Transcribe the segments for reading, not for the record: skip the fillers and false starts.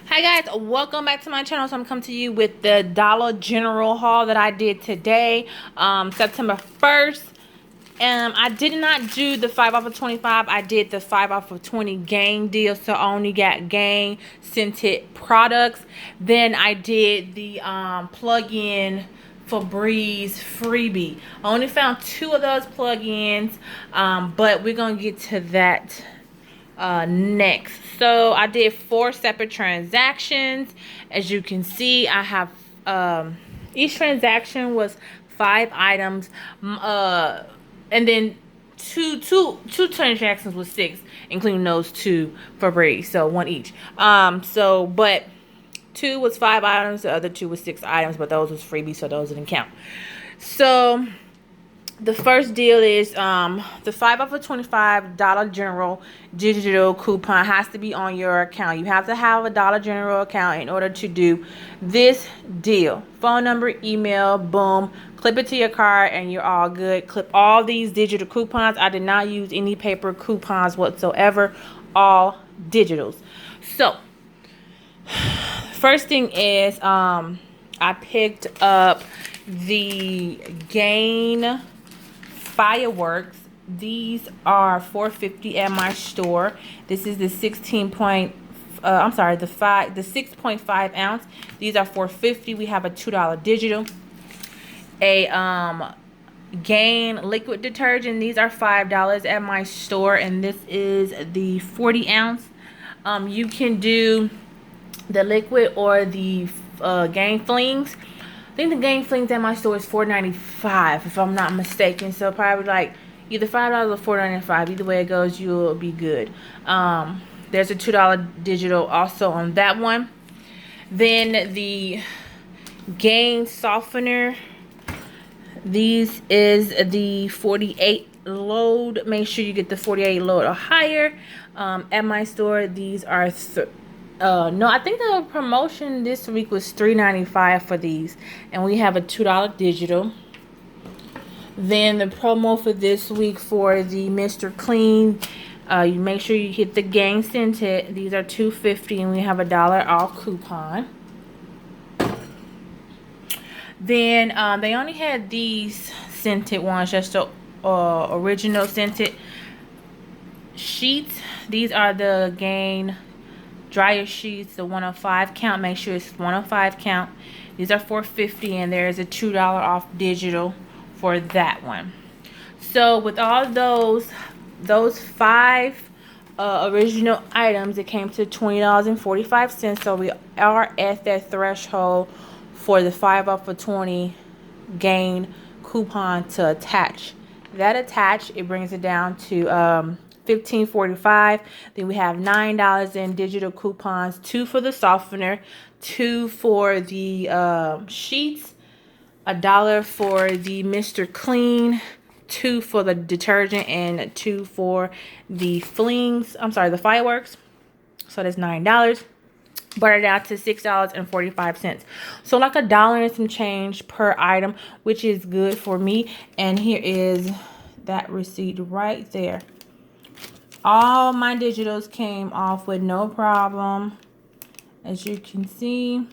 Hi guys, welcome back to my channel. So I'm coming to you with the Dollar General haul that I did today, September 1st. I did not do the 5 off of 25. I did the 5 off of 20 gang deal, so I only got gang scented products. Then I did the plug-in Febreze freebie. I only found 2 of those plug-ins, but we're gonna get to that next. So I did 4 separate transactions. As you can see, I have each transaction was 5 items, and then two transactions was 6, including those 2 for Brady, so 1 each. But 2 was 5 items, the other 2 was 6 items, but those was freebies, so those didn't count. So the first deal is the 5 off of 25 Dollar General digital coupon has to be on your account. You have to have a Dollar General account in order to do this deal. Phone number, email, boom, clip it to your card and you're all good. Clip all these digital coupons. I did not use any paper coupons whatsoever, all digitals. So first thing is I picked up the Gain fireworks. These are $4.50 at my store. This is the 6.5 ounce. These are $4.50. We have a $2 digital. A Gain liquid detergent. These are $5 at my store, and this is the 40 ounce. You can do the liquid or the Gain flings. I think the Gain flings at my store is $4.95 if I'm not mistaken. So probably like either $5 or $4.95. Either way it goes, you'll be good. There's a $2 digital also on that one. Then the Gain softener. These is the 48 load. Make sure you get the 48 load or higher. At my store, these are no, I think the promotion this week was $3.95 for these, and we have a $2 digital. Then the promo for this week for the Mr. Clean, you make sure you hit the gang scented. These are $2.50, and we have a $1 off coupon. Then they only had these scented ones, just the original scented sheets. These are the Gain dryer sheets, the 105 count. Make sure it's 105 count. These are $4.50, and there is a $2 off digital for that one. So with all those 5 original items, it came to $20.45. So we are at that threshold for the 5 off of 20 Gain coupon to attach. That attach, it brings it down to $15.45. Then we have $9 in digital coupons, 2 for the softener, 2 for the sheets, $1 for the Mr. Clean, 2 for the detergent, and 2 for the flings. I'm sorry, the fireworks. So that's $9. Brought it down to $6.45. So like $1 and some change per item, which is good for me. And here is that receipt right there. All my digitals came off with no problem. As you can see,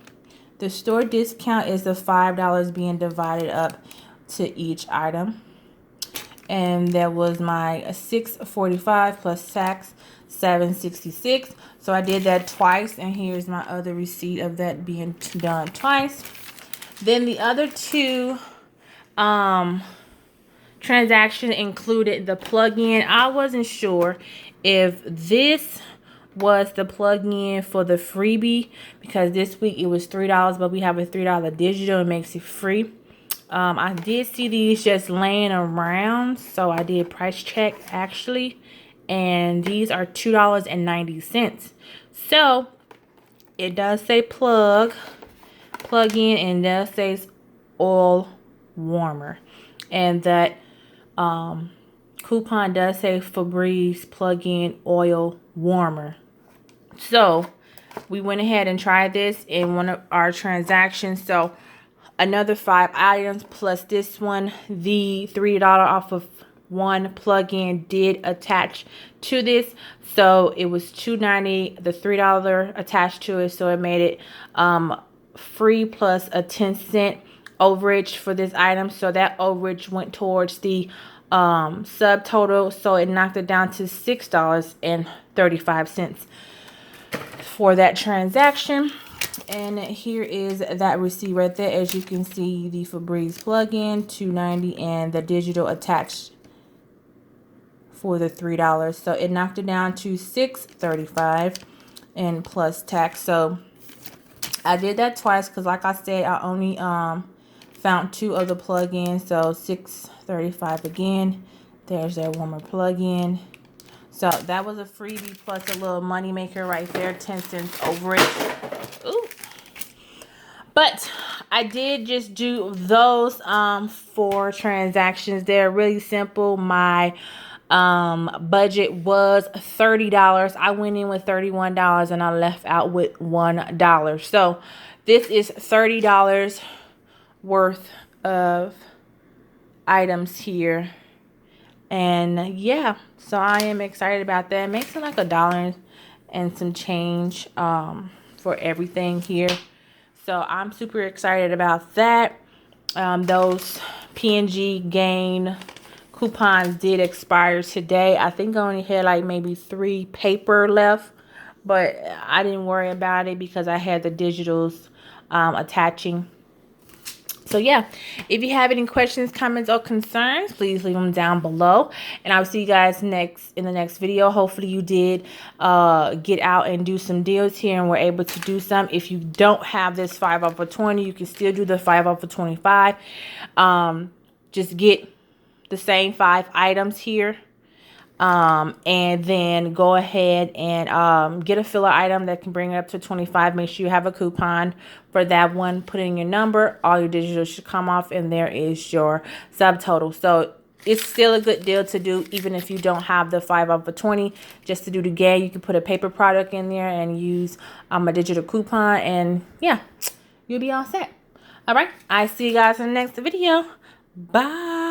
the store discount is the $5 being divided up to each item. And that was my $6.45 plus tax, $7.66. So I did that twice, and here's my other receipt of that being done twice. Then the other 2 transaction included the plug-in. I wasn't sure if this was the plug-in for the freebie, because this week it was $3, but we have a $3 digital. It makes it free. I did see these just laying around, so I did price check actually, and these are $2.90. So it does say plug in, and it does say oil warmer, and that coupon does say Febreze plug-in oil warmer. So we went ahead and tried this in one of our transactions. So another 5 items plus this one, the $3 off of one plugin did attach to this. So it was $2.90, the $3 attached to it. So it made it free plus a 10-cent overage for this item. So that overage went towards the subtotal. So it knocked it down to $6.35 for that transaction. And here is that receipt right there. As you can see, the Febreze plugin, $2.90, and the digital attached for the $3. So it knocked it down to $6.35 and plus tax. So I did that twice because, like I said, I only found 2 of the plugins. So $6.35 again. There's that warmer plugin. So that was a freebie plus a little money maker right there, 10 cents over it. Ooh. But I did just do those 4 transactions. They're really simple. My budget was $30. I went in with $31 and I left out with $1. So this is $30 worth of items here. And yeah, so I am excited about that. It makes it like $1 and some change for everything here. So I'm super excited about that. Those P&G Gain coupons did expire today. I think I only had like maybe 3 paper left, but I didn't worry about it because I had the digitals attaching. So yeah, if you have any questions, comments, or concerns, please leave them down below. And I'll see you guys in the next video. Hopefully you did get out and do some deals here and were able to do some. If you don't have this 5 off of 20, you can still do the 5 off of 25. Just get the same 5 items here. And then go ahead and get a filler item that can bring it up to 25. Make sure you have a coupon for that one. Put in your number. All your digitals should come off, and there is your subtotal. So it's still a good deal to do, even if you don't have the 5 off of 20. Just to do the game, you can put a paper product in there and use a digital coupon, and yeah, you'll be all set. All right, I see you guys in the next video. Bye.